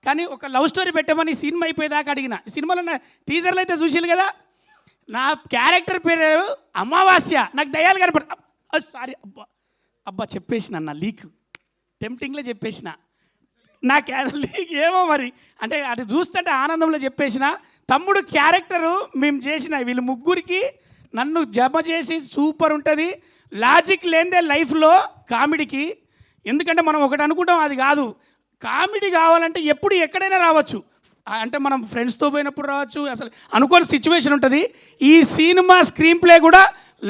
కానీ ఒక లవ్ స్టోరీ పెట్టమని సినిమా అయిపోయేదాకా అడిగిన. ఈ సినిమాలో నా టీజర్లు అయితే చూసారు కదా, నా క్యారెక్టర్ పేరు అమావాస్య, నాకు దయ్యాలు కనపడ సారీ అబ్బా అబ్బా చెప్పేసిన నా లీక్ టెంప్టింగ్లో చెప్పేసిన నా లీక్ ఏమో మరి అంటే అది చూస్తుంటే ఆనందంలో చెప్పేసిన. తమ్ముడు క్యారెక్టరు మేము చేసిన వీళ్ళు ముగ్గురికి నన్ను జమ చేసి సూపర్ ఉంటుంది. లాజిక్ లేనిదే లైఫ్లో కామెడీకి, ఎందుకంటే మనం ఒకటి అనుకుంటాం అది కాదు. కామెడీ కావాలంటే ఎప్పుడు ఎక్కడైనా రావచ్చు, అంటే మనం ఫ్రెండ్స్తో పోయినప్పుడు రావచ్చు, అసలు అనుకోని సిచ్యువేషన్ ఉంటుంది. ఈ సినిమా స్క్రీన్ ప్లే కూడా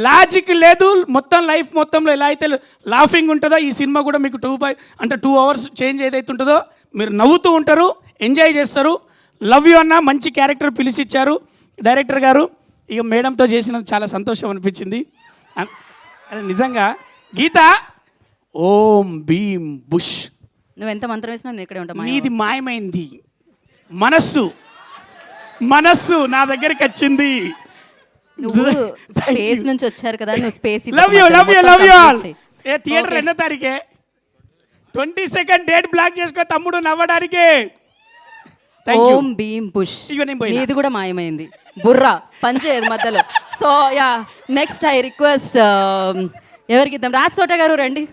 లాజిక్ లేదు, మొత్తం లైఫ్ మొత్తంలో ఎలా అయితే లాఫింగ్ ఉంటుందో ఈ సినిమా కూడా మీకు 2 hours చేంజ్ ఏదైతే ఉంటుందో మీరు నవ్వుతూ ఉంటారు, ఎంజాయ్ చేస్తారు. లవ్ యూ అన్న, మంచి క్యారెక్టర్ పిలిచిచ్చారు డైరెక్టర్ గారు. ఇక మేడంతో చేసినందుకు చాలా సంతోషం అనిపించింది. అరే నిజంగా గీత ఓం భీమ్ బుష్, నువ్వు ఎంత మంత్రం వేసినా నేను ఇక్కడే ఉంటా. నీది మాయమైంది, మనస్సు మనస్సు నా దగ్గరికి వచ్చింది. నువ్వు స్పేస్ నుంచి వచ్చారు కదా, నువ్వు space love you love you love you all. A theatre 2వ తారీఖే 22nd డేట్ బ్లాక్ చేసుకో తమ్ముడు నవ్వడానికి. ఓం భీమ్ బుష్, ఇది కూడా మాయమైంది, బుర్రా పంచేది మధ్యలో. So yeah next I request ఎవరికి ఇద్దాం? రాజ్ తోట గారు రండి,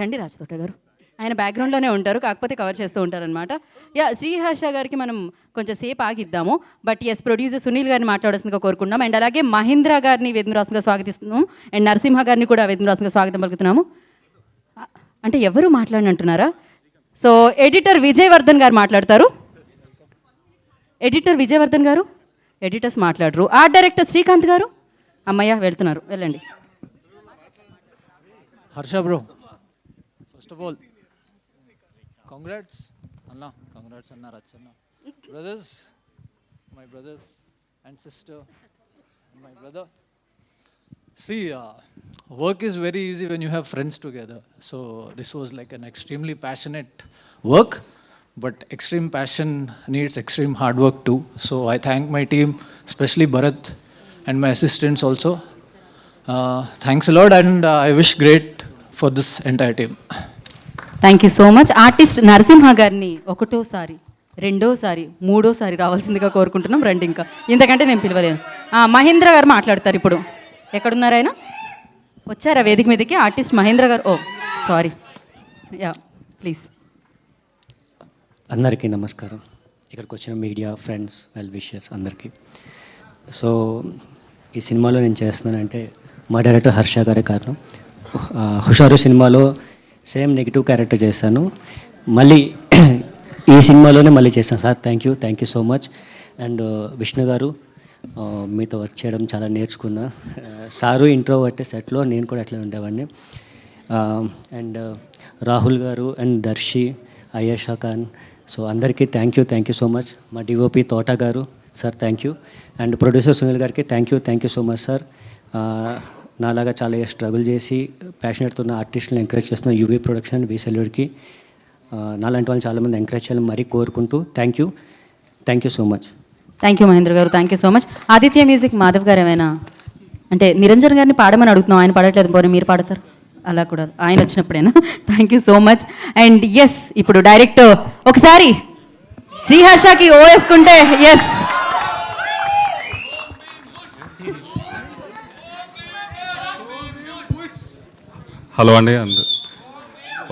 రండి రాజ్ తోట గారు. ఆయన బ్యాక్గ్రౌండ్లోనే ఉంటారు, కాకపోతే కవర్ చేస్తూ ఉంటారనమాట. యా శ్రీహర్ష గారికి మనం కొంచెం సేపు ఆగిద్దాము, బట్ ఎస్ ప్రొడ్యూసర్ సునీల్ గారిని మాట్లాడాల్సిందిగా కోరుకుంటున్నాం. అండ్ అలాగే మహేంద్ర గారిని వేదమురాసంగా స్వాగతిస్తున్నాము, అండ్ నరసింహ గారిని కూడా వేదమురాసంగా స్వాగతం పలుకుతున్నాము. అంటే ఎవరు మాట్లాడినంటున్నారా? సో ఎడిటర్ విజయవర్ధన్ గారు మాట్లాడతారు. ఎడిటర్ విజయవర్ధన్ గారు, ఎడిటర్స్ మాట్లాడరు. ఆర్ట్ డైరెక్టర్ శ్రీకాంత్ గారు, అమ్మయ్య వెళ్తున్నారు, వెళ్ళండి. Harsha bro, first of all congrats Anna, congrats Anna, Rachana, brothers, my brothers and sister and my brother. See, work is very easy when you have friends together. So this was like an extremely passionate work, but extreme passion needs extreme hard work too. So I thank my team, especially Bharat and my assistants also. Thanks a lot, and I wish great for this entire team. Thank you so much. Artist Narasimha గారిని 1వసారి 2వసారి 3వసారి రావాల్సిందిగా కోరుకుంటున్నాం. రండి, ఇంకా ఇంతకంటే నేను పిలవలేను. మహేంద్ర గారు మాట్లాడతారు ఇప్పుడు. ఎక్కడున్నారు ఆయన? వచ్చారా వేదిక మీదకి? ఆర్టిస్ట్ మహేంద్ర గారు. ఓ సారీ, యా ప్లీజ్. అందరికీ నమస్కారం, ఇక్కడికి వచ్చిన మీడియా ఫ్రెండ్స్, వెల్ విషర్స్ అందరికీ. సో ఈ సినిమాలో నేను చేస్తున్నానంటే మా డైరెక్టర్ హర్ష గారే కారణం. హుషారు సినిమాలో సేమ్ నెగిటివ్ క్యారెక్టర్ చేశాను, మళ్ళీ ఈ సినిమాలోనే మళ్ళీ చేస్తాను. Sir thank you so much. And Vishnu గారు, మీతో వర్క్ చేయడం చాలా నేర్చుకున్నా. సారు ఇంట్రోవర్ట్ సెట్లో, నేను కూడా అట్లా ఉండేవాడిని. అండ్ రాహుల్ గారు అండ్ దర్శి, అయేషా ఖాన్, సో అందరికీ థ్యాంక్ యూ సో మచ్. మా డిఓపి తోట గారు sir thank you. And producer Sunil గారికి thank you so much sir. నాలాగా చాలా స్ట్రగుల్ చేసి ప్యాషనెట్తో ఉన్న ఆర్టిస్టులను ఎంకరేజ్ చేస్తున్న యూవీ ప్రొడక్షన్, వి సెల్యూర్కి, నాలాంటి వాళ్ళు చాలామంది ఎంకరేజ్ చేయాలని మరీ కోరుకుంటూ thank you so much. Thank you Mahendra గారు, thank you so much. Aditya music Madhav గారు ఏమైనా అంటే నిరంజన్ గారిని పాడమని అడుగుతున్నాం, ఆయన పాడట్లేదు, పోనీ మీరు పాడతారు, అలా కూడా ఆయన వచ్చినప్పుడేనా? Thank you so much. And yes ఇప్పుడు డైరెక్ట్ ఒకసారి శ్రీహర్షకి ఓ వేసుకుంటే ఎస్. హలో అండి,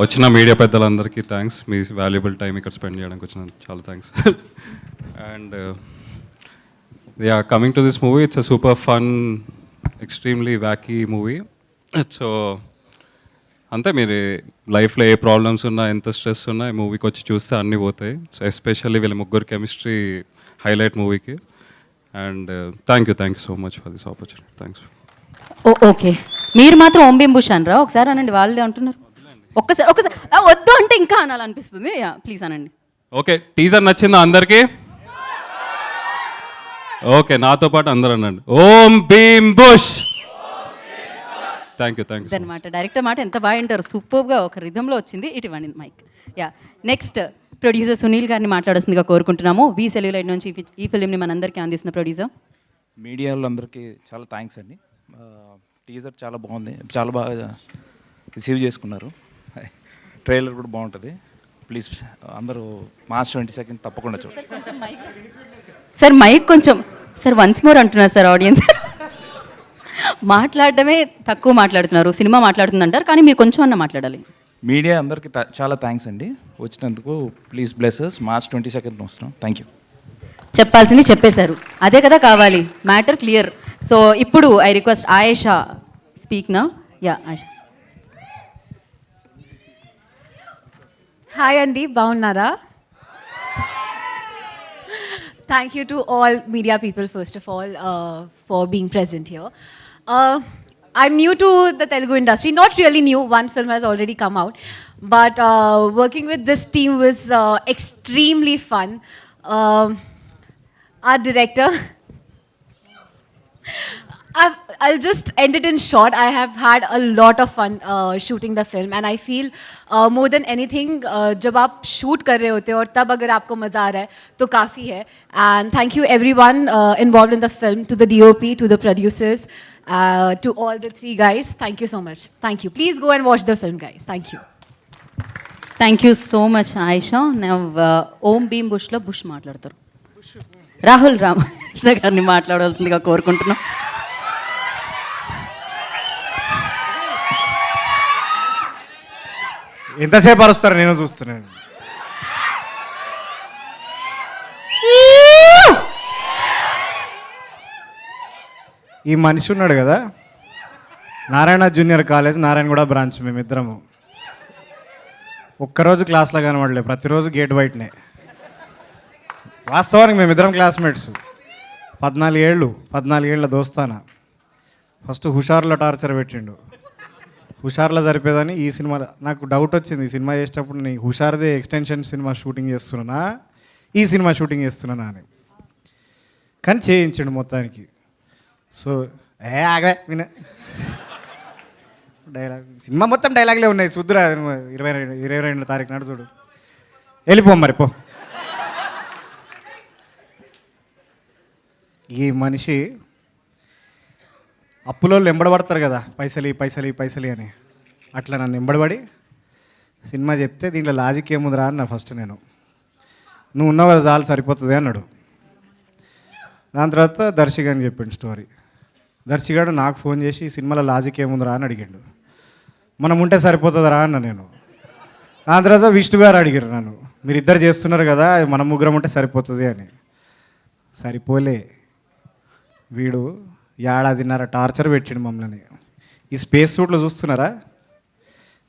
వచ్చిన మీడియా పెద్దలందరికీ థ్యాంక్స్, మీ వాల్యుబుల్ టైం ఇక్కడ స్పెండ్ చేయడానికి వచ్చిన చాలా thanks. And yeah, coming to this movie, it's a super fun, extremely wacky movie. So అంతే, మీరు లైఫ్లో ఏ ప్రాబ్లమ్స్ ఉన్నా, ఎంత స్ట్రెస్ ఉన్నా ఈ మూవీకి వచ్చి చూస్తే అన్నీ పోతాయి. సో ఎస్పెషల్లీ వీళ్ళ ముగ్గురు కెమిస్ట్రీ హైలైట్ మూవీకి. And thank you so much for this opportunity. Thanks. Okay, మీరు మాత్రం ఓం భీమ్ బుష్ అనరా? ఒకసారి అనండి, వాళ్ళే అంటున్నారు. ఒక్కసారి వద్దు అంటే ఇంకా అనాలనిపిస్తుంది. ప్లీజ్ అనండి. ఓకే, టీజర్ నచ్చిందా అందరికీ? ఓకే, నాతో పాటు అందరూ అనండి, ఓం భీమ్ బుష్. Thank you. అనమాట డైరెక్టర్ మాట ఎంత బాగా వింటారు, సూపర్గా ఒక రిధంలో వచ్చింది. ఇటువంటి mic. Yeah, next producer Sunil గారిని మాట్లాడాల్సిందిగా కోరుకుంటున్నాము. వి సెల్యులైట్ నుంచి ఈ ఫిలింని మనందరికీ అందిస్తున్న ప్రొడ్యూసర్. మీడియా వాళ్ళందరికీ చాలా థ్యాంక్స్ అండి. టీజర్ చాలా బాగుంది, చాలా బాగా రిసీవ్ చేసుకున్నారు. ట్రైలర్ కూడా బాగుంటుంది. ప్లీజ్ అందరూ March 22 తప్పకుండా చూడండి. సార్ మైక్ కొంచెం సార్ వన్స్ మోర్ అంటున్నారు సార్ ఆడియన్స్. మాట్లాడడమే తక్కువ మాట్లాడుతున్నారు, సినిమా మాట్లాడుతుందంటారు, కానీ మీరు కొంచెం అన్న మాట్లాడాలి. మీడియా అందరికీ చాలా థ్యాంక్స్ అండి వచ్చినందుకు. Please blesses. March 22 వస్తున్నాం. Thank you. చెప్పాల్సింది చెప్పేశారు, అదే కదా కావాలి. Matter clear. సో ఇప్పుడు ఐ రిక్వెస్ట్ ఆయేషా స్పీక్ నా. యా ఆయేషా. హాయ్ అండి, బాగున్నారా? Thank you to all media people, first of all, for being present here. I'm new to the Telugu industry, not really new, one film has already come out, but working with this team was extremely fun. Our director, I'll just end it in short. I have had a lot of fun shooting the film, and I feel more than anything, जब आप shoot कर रहे होते हो और तब अगर आपको मज़ा आ रहा है तो काफ़ी है. And thank you everyone involved in the film, to the DOP, to the producers, to all the 3 guys. Thank you so much. Thank you. Please go and watch the film, guys. Thank you. Thank you so much Ayesha. Om Bheem బుష్లో బుష్ మాట్లాడతారు. రాహుల్ రామకృష్ణ గారిని మాట్లాడాల్సిందిగా కోరుకుంటున్నాం. ఎంతసేపు అరుస్తారు, నేను చూస్తున్నాను. ఈ మనిషి ఉన్నాడు కదా, Narayana junior college, Narayanaguda branch, మేమిద్దరము ఒక్కరోజు క్లాస్లో కనబడలే, ప్రతిరోజు గేట్ బయటనే. వాస్తవానికి మేమిద్దరం క్లాస్మేట్స్. 14 ఏళ్ళ దోస్తానా. ఫస్ట్ హుషార్లో టార్చర్ పెట్టిండు, హుషార్లో సరిపోయేదని. ఈ సినిమాలో నాకు డౌట్ వచ్చింది, ఈ సినిమా చేసేటప్పుడు నేను హుషార్దే ఎక్స్టెన్షన్ సినిమా షూటింగ్ చేస్తున్నానా, ఈ సినిమా షూటింగ్ చేస్తున్నానా అని. కానీ చేయించండు మొత్తానికి. సో ఆగా విన డైలాగ్, సినిమా మొత్తం డైలాగ్లే ఉన్నాయి. చూద్దురా 22 తారీఖు నాడు చూడు. వెళ్ళిపో మరి పో. ఈ మనిషి అప్పులో ఎంబడబడతారు కదా, పైసలి అని. అట్లా నన్ను ఎంబడబడి సినిమా చెప్తే దీంట్లో లాజిక్ ఏముందిరా అన్న. ఫస్ట్ నేను, నువ్వు ఉన్నావు కదా చాలు సరిపోతుంది అన్నాడు. దాని తర్వాత దర్శిగాని చెప్పిండు స్టోరీ. దర్శిగాడు నాకు ఫోన్ చేసి ఈ సినిమాలో లాజిక్ ఏముందిరా అని అడిగాడు. మనం ఉంటే సరిపోతుందిరా అన్న నేను. దాని తర్వాత విష్ణు గారు అడిగారు నన్ను, మీరిద్దరు చేస్తున్నారు కదా, మనం ముగ్గురం ఉంటే సరిపోతుంది అని. సరిపోలే. వీడు 1.5 టార్చర్ పెట్టిండు మమ్మల్ని. ఈ స్పేస్ సూట్లో చూస్తున్నారా,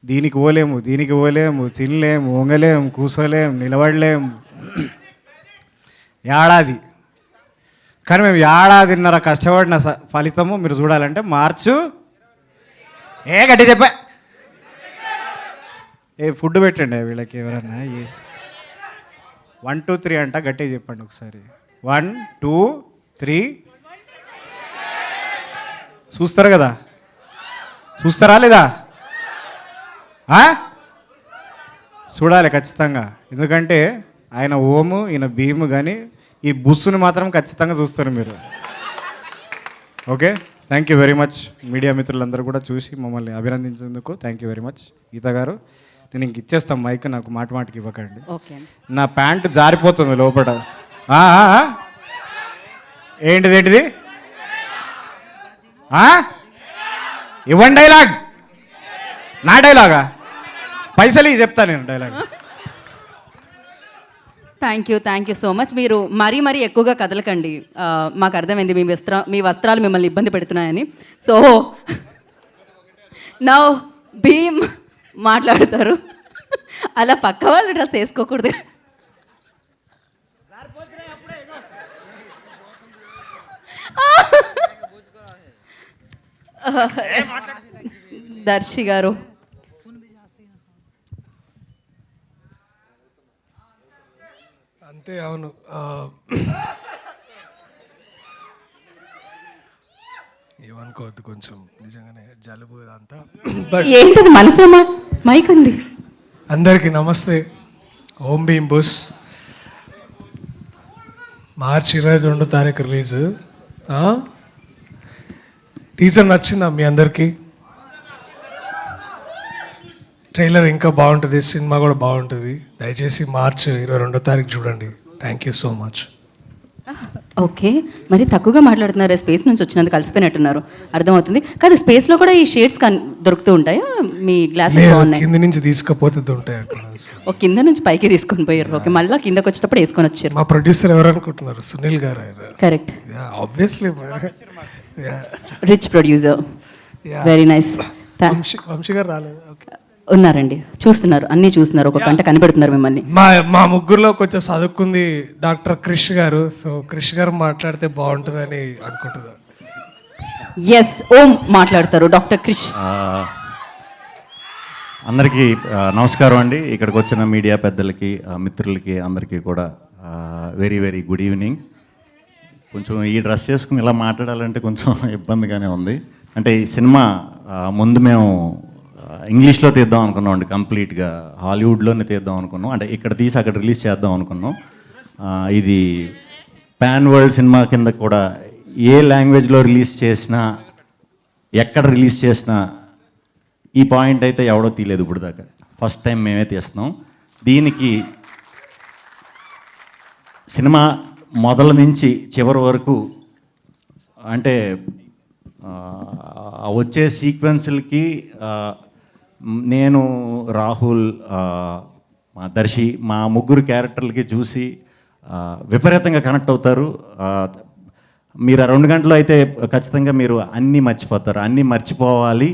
దీనికి పోలేము, తినలేము, వంగలేము, కూర్చోలేము, నిలబడలేము. 1 ఏడాది. కానీ మేము 1.5 ఏడాది కష్టపడిన ఫలితము మీరు చూడాలంటే మార్చు. గట్టి చెప్పా. ఫుడ్ పెట్టండి వీళ్ళకి ఎవరన్నా. 1 2 3 అంట, గట్టిగా చెప్పండి ఒకసారి. 1 2 3. చూస్తారు కదా, చూస్తారా లేదా? చూడాలి ఖచ్చితంగా. ఎందుకంటే ఆయన ఓము, ఈయన భీము, కానీ ఈ బుస్సుని మాత్రం ఖచ్చితంగా చూస్తారు మీరు. Okay, thank you very much. Media మిత్రులందరూ కూడా చూసి మమ్మల్ని అభినందించేందుకు థ్యాంక్ యూ వెరీ మచ్. గీత గారు, నేను ఇంక ఇచ్చేస్తాను మైక్, నాకు మాటికి ఇవ్వకండి. నా ప్యాంటు జారిపోతుంది లోపల. ఏంటిది? ఇవ్వండి డైలాగ్. నా డైలాగా? పైసలు చెప్తా నేను dialogue. Thank you so much. మీరు మరీ ఎక్కువగా కదలకండి. మాకు అర్థమైంది మీ వస్త్రాలు మిమ్మల్ని ఇబ్బంది పెడుతున్నాయని. సో నా భీమ్ మాట్లాడతారు. అలా పక్క వాళ్ళు డ్రెస్ వేసుకోకూడదు. దర్శి గారు, అంతే. అవును, ఏమనుకోవద్దు, కొంచెం నిజంగానే జలుబు ఇదంతా. బట్ ఏంటది మనసులో మైక్ ఉంది. అందరికీ నమస్తే. ఓం భీమ్ బుష్ మార్చి 22 తారీఖు రిలీజ్. టీజర్ నచ్చిందా మీ అందరికీ? ట్రైలర్ ఇంకా బాగుంటుంది, సినిమా కూడా బాగుంటుంది. దయచేసి మార్చి 22 తారీఖు చూడండి. Thank you so much. Okay, మరి తక్కువగా మాట్లాడుతున్నారు. స్పేస్ నుంచి వచ్చినందుకు కలిసిపోయినట్టున్నారు, అర్థమవుతుంది. కాదు, స్పేస్లో కూడా ఈ షేడ్స్ దొరుకుతూ ఉంటాయా? మీ గ్లాసెస్ బాగున్నాయి. కింద నుంచి తీసుకపోతే ఉంటాయి అక్కడ. ఓ, కింద నుంచి పైకి తీసుకొని పోయారు. ఓకే, మళ్ళీ కిందకి వచ్చేటప్పుడు వేసుకొని వచ్చారు. మా ప్రొడ్యూసర్ ఎవరు అనుకుంటున్నారు? సునీల్ గారు. ఆయన correct, obviously rich producer. Very nice. Vamsi గారు రాలేదు. ఓకే, ఉన్నారండి, చూస్తున్నారు, అన్నీ చూస్తున్నారు, ఒక గంట కనిపెడుతున్నారు మిమ్మల్ని. మా ముగ్గురులో కొంచెం చదువుకుంది డాక్టర్ క్రిష్ గారు. సో క్రిష్ గారు మాట్లాడితే బాగుంటుందని అనుకుంటున్నారు. ఎస్, ఓం మాట్లాడతారు. డాక్టర్ క్రిష్. అందరికీ నమస్కారం అండి. ఇక్కడికి వచ్చిన మీడియా పెద్దలకి, మిత్రులకి అందరికీ కూడా వెరీ గుడ్ ఈవినింగ్. కొంచెం ఈ డ్రెస్ చేసుకుని ఇలా మాట్లాడాలంటే కొంచెం ఇబ్బందిగానే ఉంది. అంటే ఈ సినిమా ముందు మేము ఇంగ్లీష్లో తీద్దాం అనుకున్నాం అండి, కంప్లీట్గా హాలీవుడ్లోనే తీద్దాం అనుకున్నాం. అంటే ఇక్కడ తీసి అక్కడ రిలీజ్ చేద్దాం అనుకున్నాం. ఇది పాన్ వరల్డ్ సినిమా కింద కూడా ఏ లాంగ్వేజ్లో రిలీజ్ చేసినా, ఎక్కడ రిలీజ్ చేసినా ఈ పాయింట్ అయితే ఎవడో తీయలేదు ఇప్పుడు దాకా. ఫస్ట్ టైం మేమే తీస్తున్నాం. దీనికి సినిమా మొదల నుంచి చివరి వరకు అంటే వచ్చే సీక్వెన్స్లకి నేను, రాహుల్, మా దర్శి, మా ముగ్గురు క్యారెక్టర్లకి చూసి విపరీతంగా కనెక్ట్ అవుతారు. మీరు ఆ 2 గంటలు అయితే ఖచ్చితంగా మీరు అన్నీ మర్చిపోతారు. అన్నీ మర్చిపోవాలి